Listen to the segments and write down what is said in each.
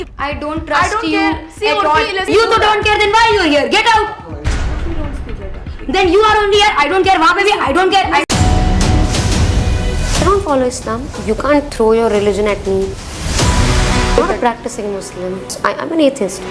I don't trust I don't you care. See, at Urfi, all. listen You to तो that. don't care, then why are you here? Get out. You don't speak like that. Then you are only here. I don't care. वहाँ पे भी I don't care. I don't follow Islam. You can't throw your religion at me. I'm not a practicing Muslim. I'm an atheist.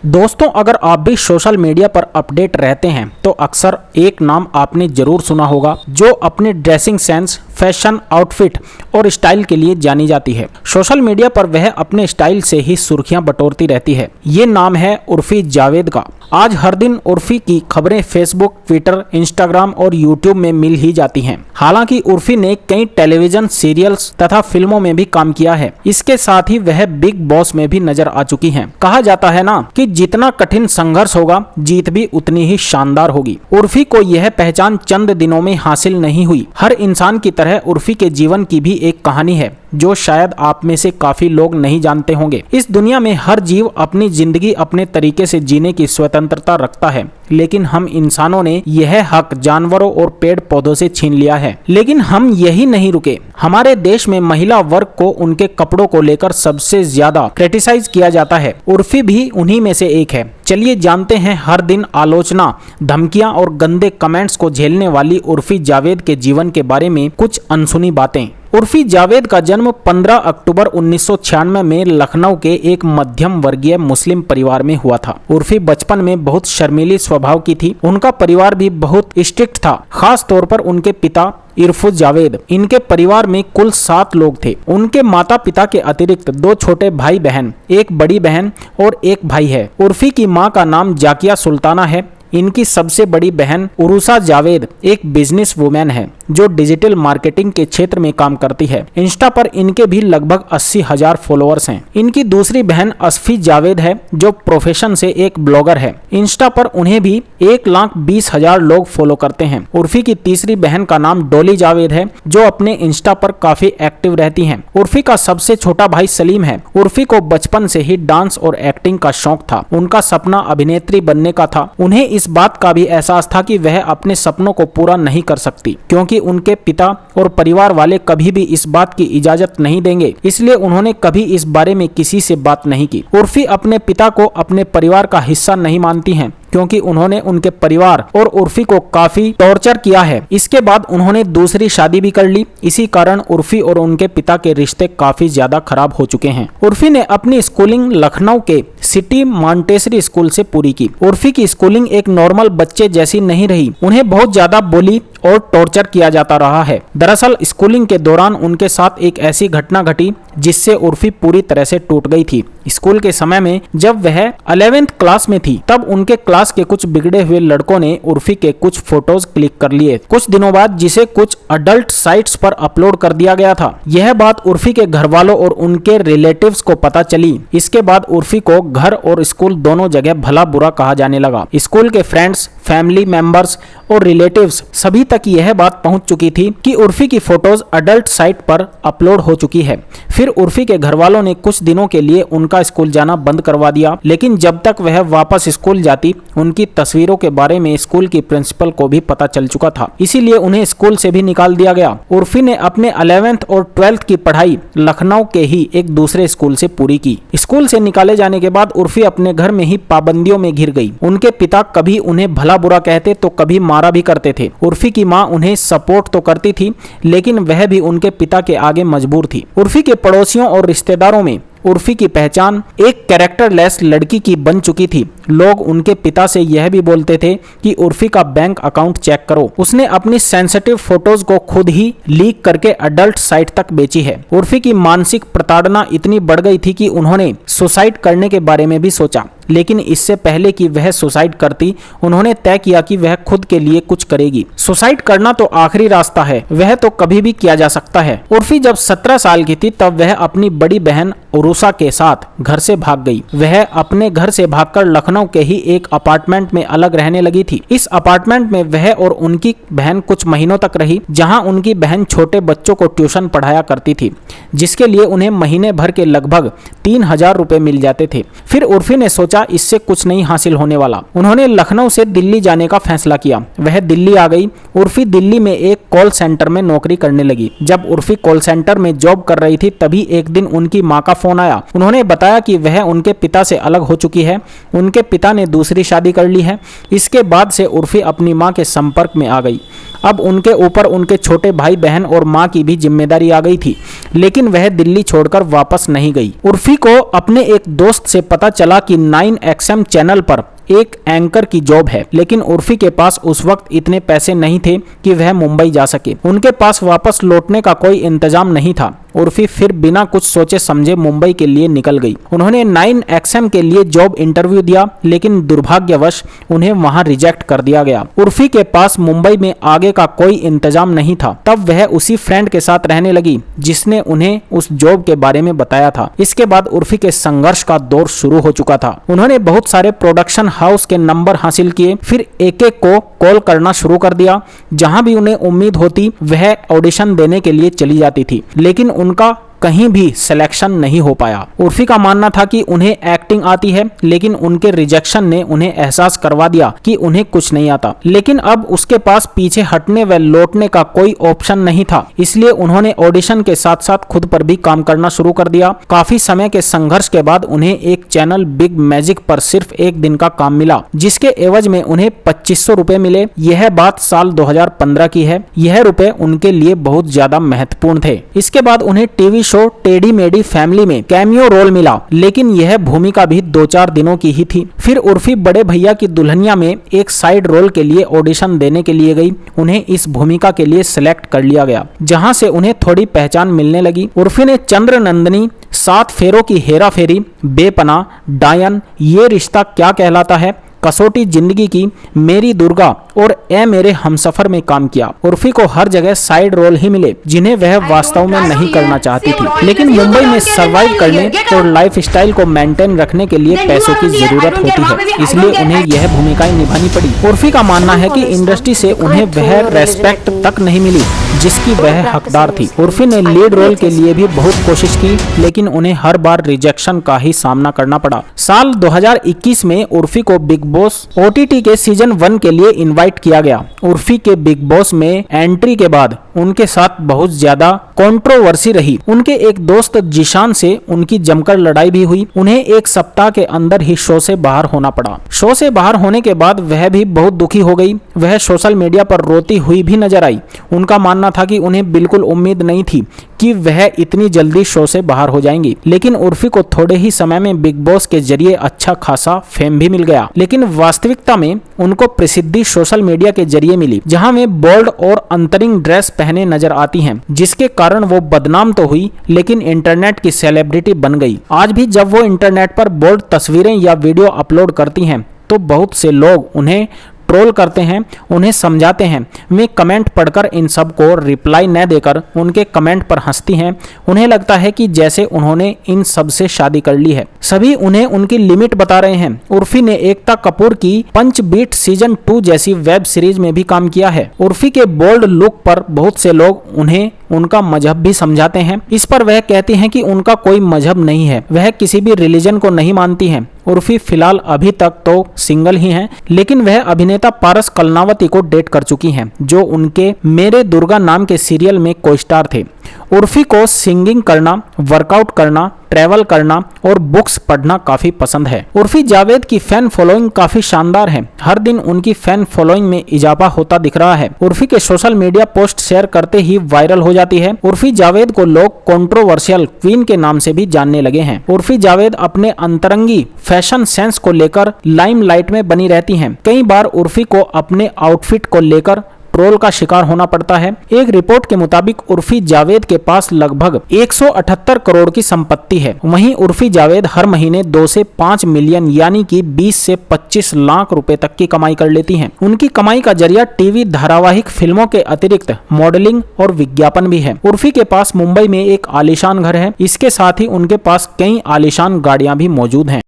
दोस्तों, अगर आप भी social media पर update रहते हैं तो अक्सर एक नाम आपने जरूर सुना होगा जो अपने ड्रेसिंग सेंस, फैशन, आउटफिट और स्टाइल के लिए जानी जाती है। सोशल मीडिया पर वह अपने स्टाइल से ही सुर्खियां बटोरती रहती है। ये नाम है उर्फी जावेद का। आज हर दिन उर्फी की खबरें फेसबुक, ट्विटर, इंस्टाग्राम और यूट्यूब में मिल ही जाती हैं। हालांकि उर्फी ने कई टेलीविजन सीरियल्स तथा फिल्मों में भी काम किया है। इसके साथ ही वह बिग बॉस में भी नजर आ चुकी हैं। कहा जाता है ना कि जितना कठिन संघर्ष होगा, जीत भी उतनी ही शानदार होगी। उर्फी को यह पहचान चंद दिनों में हासिल नहीं हुई। हर इंसान की तरह उर्फी के जीवन की भी एक कहानी है जो शायद आप में से काफी लोग नहीं जानते होंगे। इस दुनिया में हर जीव अपनी जिंदगी अपने तरीके से जीने की स्वतंत्रता रखता है, लेकिन हम इंसानों ने यह हक जानवरों और पेड़ पौधों से छीन लिया है। लेकिन हम यही नहीं रुके। हमारे देश में महिला वर्ग को उनके कपड़ों को लेकर सबसे ज्यादा क्रिटिसाइज किया जाता है। उर्फी भी उन्हीं में से एक है। चलिए जानते हैं हर दिन आलोचना, धमकियां और गंदे कमेंट्स को झेलने वाली उर्फी जावेद के जीवन के बारे में कुछ अनसुनी बातें। उर्फी जावेद का जन्म 15 अक्टूबर 1996 में लखनऊ के एक मध्यम वर्गीय मुस्लिम परिवार में हुआ था। उर्फी बचपन में बहुत शर्मीली स्वभाव की थी। उनका परिवार भी बहुत स्ट्रिक्ट था, खास तौर पर उनके पिता इरफुज जावेद। इनके परिवार में कुल 7 लोग थे। उनके माता पिता के अतिरिक्त 2 छोटे भाई बहन, एक बड़ी बहन और एक भाई है। उर्फी की मां का नाम जाकिया सुल्ताना है। इनकी सबसे बड़ी बहन उरुसा जावेद एक बिजनेस वुमेन है जो डिजिटल मार्केटिंग के क्षेत्र में काम करती है। इंस्टा पर इनके भी लगभग 80,000 फॉलोअर्स हैं। इनकी दूसरी बहन असफी जावेद है जो प्रोफेशन से एक ब्लॉगर है। इंस्टा पर उन्हें भी 1,20,000 लोग फॉलो करते हैं। उर्फी की तीसरी बहन का नाम डोली जावेद है जो अपने इंस्टा पर काफी एक्टिव रहती हैं। उर्फी का सबसे छोटा भाई सलीम है। उर्फी को बचपन से ही डांस और एक्टिंग का शौक था। उनका सपना अभिनेत्री बनने का था। उन्हें इस बात का भी एहसास था कि वह अपने सपनों को पूरा नहीं कर सकती, क्योंकि उनके पिता और परिवार वाले कभी भी इस बात की इजाजत नहीं देंगे। इसलिए उन्होंने कभी इस बारे में किसी से बात नहीं की। उर्फी अपने पिता को अपने परिवार का हिस्सा नहीं मानती हैं, क्योंकि उन्होंने उनके परिवार और उर्फी को काफी टॉर्चर किया है। इसके बाद उन्होंने दूसरी शादी भी कर ली। इसी कारण उर्फी और उनके पिता के रिश्ते काफी ज्यादा खराब हो चुके हैं। उर्फी ने अपनी स्कूलिंग लखनऊ के सिटी मॉन्टेसरी स्कूल से पूरी की। उर्फी की स्कूलिंग एक नॉर्मल बच्चे जैसी नहीं रही। उन्हें बहुत ज्यादा बुली और टॉर्चर किया जाता रहा है। दरअसल स्कूलिंग के दौरान उनके साथ एक ऐसी घटना घटी जिससे उर्फी पूरी तरह से टूट गई थी। स्कूल के समय में जब वह 11th क्लास में थी, तब उनके क्लास के कुछ बिगड़े हुए लड़कों ने उर्फी के कुछ फोटोज क्लिक कर लिए। कुछ दिनों बाद जिसे कुछ अडल्ट साइट्स पर अपलोड कर दिया गया था। यह बात उर्फी के घर वालों और उनके रिलेटिव्स को पता चली। इसके बाद उर्फी को घर और स्कूल दोनों जगह भला बुरा कहा जाने लगा। स्कूल के फ्रेंड्स, फैमिली मेंबर्स और रिलेटिव्स सभी तक यह बात पहुंच चुकी थी कि उर्फी की फोटोज अडल्ट साइट पर अपलोड हो चुकी है। फिर उर्फी के घर वालों ने कुछ दिनों के लिए उनका स्कूल जाना बंद करवा दिया, लेकिन जब तक वह वापस स्कूल जाती, उनकी तस्वीरों के बारे में स्कूल की प्रिंसिपल को भी पता चल चुका था। इसीलिए उन्हें स्कूल से भी निकाल दिया गया। उर्फी ने अपने 11th और 12th की पढ़ाई लखनऊ के ही एक दूसरे स्कूल से पूरी की। स्कूल से निकाले जाने के बाद उर्फी अपने घर में ही पाबंदियों में घिर गई। उनके पिता कभी उन्हें भला बुरा कहते तो कभी मारा भी करते थे। उर्फी की मां उन्हें सपोर्ट तो करती थी, लेकिन वह भी उनके पिता के आगे मजबूर थी। उर्फी के पड़ोसियों और रिश्तेदारों में उर्फी की पहचान एक कैरेक्टरलेस लड़की की बन चुकी थी। लोग उनके पिता से यह भी बोलते थे कि उर्फी का बैंक अकाउंट चेक करो, उसने अपनी सेंसिटिव फोटोज को खुद ही लीक करके अडल्ट साइट तक बेची है। उर्फी की मानसिक प्रताड़ना इतनी बढ़ गई थी कि उन्होंने सुसाइड करने के बारे में भी सोचा, लेकिन इससे पहले कि वह सुसाइड करती, उन्होंने तय किया कि वह खुद के लिए कुछ करेगी। सुसाइड करना तो आखिरी रास्ता है, वह तो कभी भी किया जा सकता है। उर्फी जब 17 साल की थी, तब वह अपनी बड़ी बहन उरुसा के साथ घर से भाग गई। वह अपने घर से भागकर लखनऊ के ही एक अपार्टमेंट में अलग रहने लगी थी। इस अपार्टमेंट में वह और उनकी बहन कुछ महीनों तक रही, जहां उनकी बहन छोटे बच्चों को ट्यूशन पढ़ाया करती थी, जिसके लिए उन्हें महीने भर के लगभग 3,000 रुपए मिल जाते थे। फिर उर्फी ने सोचा सोचा इससे कुछ नहीं हासिल होने वाला। उन्होंने लखनऊ से दिल्ली जाने का फैसला किया। वह दिल्ली आ गई। उर्फी दिल्ली में एक कॉल सेंटर में नौकरी करने लगी। जब उर्फी कॉल सेंटर में जॉब कर रही थी तभी एक दिन उनकी मां का फोन आया। उन्होंने बताया कि वह उनके पिता से अलग हो चुकी है, उनके पिता ने दूसरी शादी कर ली है। इसके बाद से उर्फी अपनी मां के संपर्क में आ गई। अब उनके ऊपर उनके छोटे भाई बहन और मां की भी जिम्मेदारी आ गई थी, लेकिन वह दिल्ली छोड़कर वापस नहीं गई। उर्फी को अपने एक दोस्त से पता चला कि 9XM चैनल पर एक एंकर की जॉब है, लेकिन उर्फी के पास उस वक्त इतने पैसे नहीं थे कि वह मुंबई जा सके। उनके पास वापस लौटने का कोई इंतजाम नहीं था। उर्फी फिर बिना कुछ सोचे समझे मुंबई के लिए निकल गई। उन्होंने 9XM के लिए जॉब इंटरव्यू दिया, लेकिन दुर्भाग्यवश उन्हें वहां रिजेक्ट कर दिया गया। उर्फी के पास मुंबई में आगे का कोई इंतजाम नहीं था। तब वह उसी फ्रेंड के साथ रहने लगी जिसने उन्हें उस जॉब के बारे में बताया था। इसके बाद उर्फी के संघर्ष का दौर शुरू हो चुका था। उन्होंने बहुत सारे प्रोडक्शन हाउस के नंबर हासिल किए, फिर एक एक को कॉल करना शुरू कर दिया। जहां भी उन्हें उम्मीद होती वह ऑडिशन देने के लिए चली जाती थी, लेकिन उनका कहीं भी सिलेक्शन नहीं हो पाया। उर्फी का मानना था कि उन्हें एक्टिंग आती है, लेकिन उनके रिजेक्शन ने उन्हें एहसास करवा दिया कि उन्हें कुछ नहीं आता। लेकिन अब उसके पास पीछे हटने व लौटने का कोई ऑप्शन नहीं था, इसलिए उन्होंने ऑडिशन के साथ साथ खुद पर भी काम करना शुरू कर दिया। काफी समय के संघर्ष के बाद उन्हें एक चैनल बिग मैजिक पर सिर्फ एक दिन का काम मिला, जिसके एवज में उन्हें 2500 रुपए मिले। यह बात साल 2015 की है। यह रुपए उनके लिए बहुत ज्यादा महत्वपूर्ण थे। इसके बाद उन्हें टीवी शो टेडी मेडी फैमिली में कैमियो रोल मिला, लेकिन यह भूमिका भी 2-4 दिनों की ही थी। फिर उर्फी बड़े भैया की दुल्हनिया में एक साइड रोल के लिए ऑडिशन देने के लिए गई। उन्हें इस भूमिका के लिए सिलेक्ट कर लिया गया, जहां से उन्हें थोड़ी पहचान मिलने लगी। उर्फी ने चंद्र नंदिनी, 7 फेरों की हेरा फेरी, बेपनाह, डायन, ये रिश्ता क्या कहलाता है, कसौटी जिंदगी की, मेरी दुर्गा और ए मेरे हमसफर में काम किया। उर्फी को हर जगह साइड रोल ही मिले, जिन्हें वह वास्तव में नहीं करना चाहती थी, लेकिन मुंबई में सरवाइव करने और लाइफ स्टाइल को मेंटेन रखने के लिए पैसों की जरूरत होती है, इसलिए उन्हें यह भूमिकाएं निभानी पड़ी। उर्फी का मानना है कि इंडस्ट्री से उन्हें वह रेस्पेक्ट तक नहीं मिली जिसकी वह हकदार थी। उर्फी ने लीड रोल के लिए भी बहुत कोशिश की, लेकिन उन्हें हर बार रिजेक्शन का ही सामना करना पड़ा। साल 2021 में उर्फी को बिग बॉस OTT के सीजन 1 के लिए इनवाइट किया गया। उर्फी के बिग बॉस में एंट्री के बाद उनके साथ बहुत ज्यादा कंट्रोवर्सी रही। उनके एक दोस्त जिशान से उनकी जमकर लड़ाई भी हुई। उन्हें एक सप्ताह के अंदर ही शो से बाहर होना पड़ा। शो से बाहर होने के बाद वह भी बहुत दुखी हो गई। वह सोशल मीडिया पर रोती हुई भी नजर आई। उनका मानना था कि उन्हें बिल्कुल उम्मीद नहीं थी कि वह इतनी जल्दी शो से बाहर हो जाएंगी, लेकिन उर्फी को थोड़े ही समय में बिग बॉस के जरिए अच्छा खासा फेम भी मिल गया। लेकिन वास्तविकता में उनको प्रसिद्धि सोशल मीडिया के जरिए मिली, जहां वे बोल्ड और अंतरिंग ड्रेस पहने नजर आती हैं, जिसके कारण वो बदनाम तो हुई लेकिन इंटरनेट की सेलिब्रिटी बन गई। आज भी जब वो इंटरनेट पर बोल्ड तस्वीरें या वीडियो अपलोड करती हैं तो बहुत से लोग उन्हें ट्रोल करते हैं, उन्हें समझाते हैं। वे कमेंट पढ़कर इन सब को रिप्लाई न देकर उनके कमेंट पर हंसती हैं। उन्हें लगता है कि जैसे उन्होंने इन सब से शादी कर ली है। सभी उन्हें उनकी लिमिट बता रहे हैं। उर्फी ने एकता कपूर की पंच बीट सीजन 2 जैसी वेब सीरीज में भी काम किया है। उर्फी के बोल्ड लुक पर बहुत से लोग उन्हें उनका मजहब भी समझाते हैं। इस पर वह कहती हैं कि उनका कोई मजहब नहीं है, वह किसी भी रिलीजन को नहीं मानती हैं। उर्फी फिलहाल अभी तक तो सिंगल ही हैं, लेकिन वह अभिनेता पारस कलनावती को डेट कर चुकी हैं, जो उनके मेरे दुर्गा नाम के सीरियल में को-स्टार थे। उर्फी को सिंगिंग करना, वर्कआउट करना, ट्रैवल करना और बुक्स पढ़ना काफी पसंद है। उर्फी जावेद की फैन फॉलोइंग काफी शानदार है। हर दिन उनकी फैन फॉलोइंग में इजाफा होता दिख रहा है। उर्फी के सोशल मीडिया पोस्ट शेयर करते ही वायरल हो जाती है। उर्फी जावेद को लोग कंट्रोवर्शियल क्वीन के नाम से भी जानने लगे हैं। उर्फी जावेद अपने अंतरंगी फैशन सेंस को लेकर लाइमलाइट में बनी रहती हैं। कई बार उर्फी को अपने आउटफिट को लेकर ट्रोल का शिकार होना पड़ता है। एक रिपोर्ट के मुताबिक उर्फी जावेद के पास लगभग 178 करोड़ की संपत्ति है। वहीं उर्फी जावेद हर महीने 2 से 5 मिलियन यानी कि 20 से 25 लाख रुपए तक की कमाई कर लेती हैं। उनकी कमाई का जरिया टीवी धारावाहिक फिल्मों के अतिरिक्त मॉडलिंग और विज्ञापन भी है। उर्फी के पास मुंबई में एक आलीशान घर है। इसके साथ ही उनके पास कई आलीशान गाड़ियां भी मौजूद हैं।